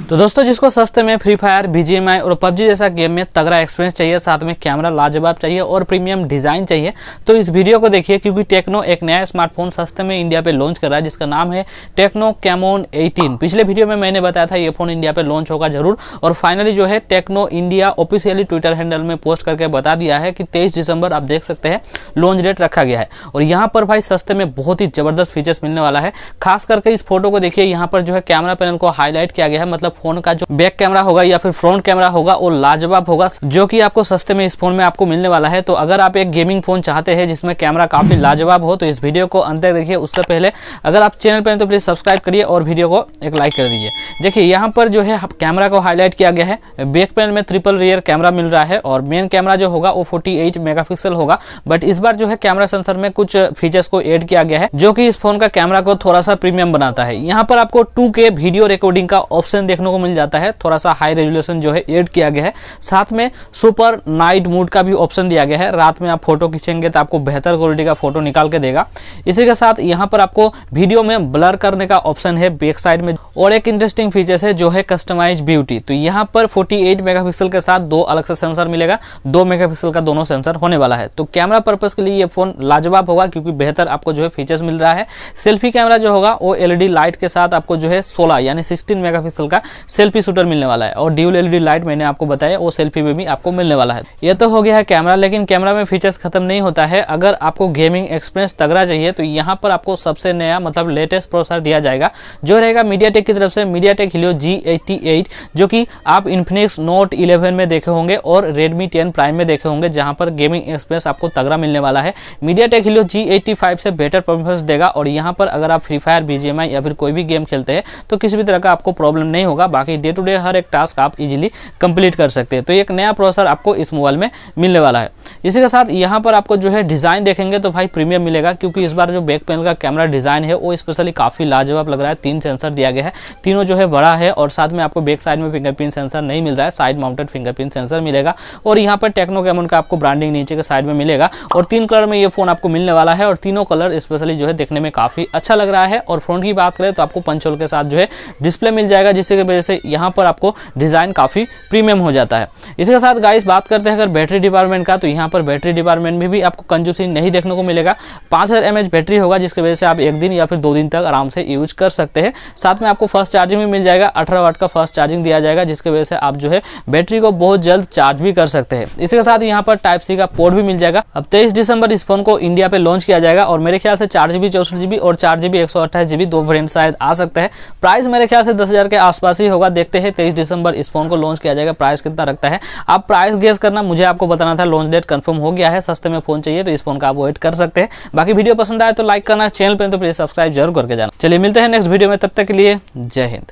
तो दोस्तों जिसको सस्ते में फ्री फायर, बीजीएमआई और पबजी जैसा गेम में तगड़ा एक्सपीरियंस चाहिए, साथ में कैमरा लाजवाब चाहिए और प्रीमियम डिजाइन चाहिए, तो इस वीडियो को देखिए, क्योंकि टेक्नो एक नया स्मार्टफोन सस्ते में इंडिया पे लॉन्च कर रहा है जिसका नाम है टेक्नो कैमोन 18। पिछले वीडियो में मैंने बताया था ये फोन इंडिया पे लॉन्च होगा जरूर, और फाइनली जो है Tecno India officially Twitter handle में पोस्ट करके बता दिया है कि 23 दिसंबर आप देख सकते हैं लॉन्च डेट रखा गया है। और यहाँ पर भाई सस्ते में बहुत ही जबरदस्त फीचर्स मिलने वाला है। खास करके इस फोटो को देखिए, यहाँ पर जो है कैमरा पैनल को हाईलाइट किया गया है, मतलब फोन का जो बैक कैमरा होगा या फिर फ्रंट कैमरा होगा वो लाजवाब होगा, जो कि आपको सस्ते में इस फोन में आपको मिलने वाला है। तो अगर आप एक गेमिंग फोन चाहते हैं जिसमें कैमरा काफी लाजवाब हो तो इस वीडियो को अंत तक देखिए। उससे पहले अगर आप चैनल पर हैं तो प्लीज सब्सक्राइब करिए और वीडियो को एक लाइक कर दीजिए। देखिए यहाँ पर जो है कैमरा को हाईलाइट किया गया है, बैक पैनल में ट्रिपल रियर कैमरा मिल रहा है और मेन कैमरा जो होगा वो 48 मेगापिक्सल होगा। बट इस बार जो है कैमरा सेंसर में कुछ फीचर्स को ऐड किया गया है जो कि इस फोन का कैमरा को थोड़ा सा प्रीमियम बनाता है। यहाँ पर आपको 2K वीडियो रिकॉर्डिंग का ऑप्शन देखने को मिल जाता है, थोड़ा सा हाई रेजोल्यूशन जो है ऐड किया गया है। साथ में सुपर नाइट मोड का भी ऑप्शन दिया गया है, रात में आप फोटो खींचेंगे तो आपको बेहतर क्वालिटी का फोटो निकाल के देगा। इसी के साथ यहाँ पर आपको वीडियो में ब्लर करने का ऑप्शन है बैक साइड में, और एक इंटरेस्टिंग फीचर है जो है कस्टमाइज ब्यूटी। तो यहाँ पर 48 मेगापिक्सल के साथ दो अलग से सेंसर मिलेगा, 2 मेगापिक्सल का दोनों सेंसर होने वाला है। तो कैमरा पर्पस के लिए ये फोन लाजवाब होगा क्योंकि बेहतर आपको जो है फीचर्स मिल रहा है। सेल्फी कैमरा जो होगा वो एलईडी लाइट के साथ आपको जो है 16 यानी 16 मेगापिक्सल का सेल्फी शूटर मिलने वाला है, और ड्यूल एलईडी लाइट मैंने आपको बताया वो सेल्फी में भी आपको मिलने वाला है। ये तो हो गया है कैमरा, लेकिन कैमरा में फीचर्स खत्म नहीं होता है। अगर आपको गेमिंग एक्सपीरियंस तगड़ा चाहिए तो यहाँ पर आपको सबसे नया मतलब लेटेस्ट प्रोसेसर दिया जाएगा जो रहेगा मीडियाटेक की तरफ से, MediaTek Helio G88, जो कि आप इन्फिनिक्स नोट 11 में देखे होंगे और Redmi 10 प्राइम में देखे होंगे, जहां पर गेमिंग एक्सपीरियंस आपको तगड़ा मिलने वाला है। MediaTek Helio G85 से बेटर परफॉर्मेंस देगा, और यहाँ पर अगर आप फ्री फायर, बीजीएमआई या फिर कोई भी गेम खेलते हैं तो किसी भी तरह का आपको प्रॉब्लम नहीं होगा। बाकी डे टू डे हर एक टास्क आप इजीली कंप्लीट कर सकते हैं। तो एक नया प्रोसेसर आपको इस मोबाइल में मिलने वाला है। इसी के साथ यहाँ पर आपको जो है डिजाइन देखेंगे तो भाई प्रीमियम मिलेगा, क्योंकि इस बार जो बैक पैनल का कैमरा डिजाइन है वो स्पेशली काफी लाजवाब लग रहा है। 3 सेंसर दिया गया है, तीनों जो है बड़ा है, और साथ में आपको बैक साइड में फिंगरप्रिंट सेंसर नहीं मिल रहा है, साइड माउंटेड फिंगरप्रिंट सेंसर मिलेगा। और यहाँ पर टेक्नो कैमन का आपको ब्रांडिंग नीचे के साइड में मिलेगा, और 3 कलर में ये फोन आपको मिलने वाला है, और तीनों कलर स्पेशली जो है देखने में काफी अच्छा लग रहा है। और फ्रंट की बात करें तो आपको पंच होल के साथ जो है डिस्प्ले मिल जाएगा, जिसकी वजह से यहाँ पर आपको डिजाइन काफी प्रीमियम हो जाता है। इसके साथ गाइस बात करते हैं अगर बैटरी डिपार्टमेंट का, तो यहाँ पर बैटरी डिपार्टमेंट में भी आपको कंजूसी नहीं देखने को मिलेगा। 5000 mAh बैटरी होगा, जिसकी वजह से आप 1 दिन या फिर 2 दिन तक आराम से यूज कर सकते हैं। साथ में आपको फास्ट चार्जिंग भी मिल जाएगा, 18 वाट का फास्ट चार्जिंग दिया जाएगा, जिसकी वजह से आप जो है बैटरी को बहुत जल्द चार्ज भी कर सकते हैं। इसके साथ यहाँ पर टाइप सी का पोर्ट भी मिल जाएगा। अब 23 दिसंबर इस फोन को इंडिया पे लॉन्च किया जाएगा, और मेरे ख्याल से 4GB 64GB और 4GB 128GB 2 वेरिएंट शायद आ सकते हैं। प्राइस मेरे ख्याल से 10,000 के आसपास ही होगा। देखते हैं 23 दिसंबर इस फोन को लॉन्च किया जाएगा, प्राइस कितना रखता है। आप प्राइस गेस करना, मुझे आपको बताना था। लॉन्च डेट कंफर्म हो गया है। सस्ते में फोन चाहिए तो इस फोन का आप वेट कर सकते हैं। बाकी वीडियो पसंद आए तो लाइक करना, चैनल पे तो प्लीज सब्सक्राइब जरूर करके जाना। चलिए मिलते हैं नेक्स्ट वीडियो में, तब तक के लिए जय हिंद।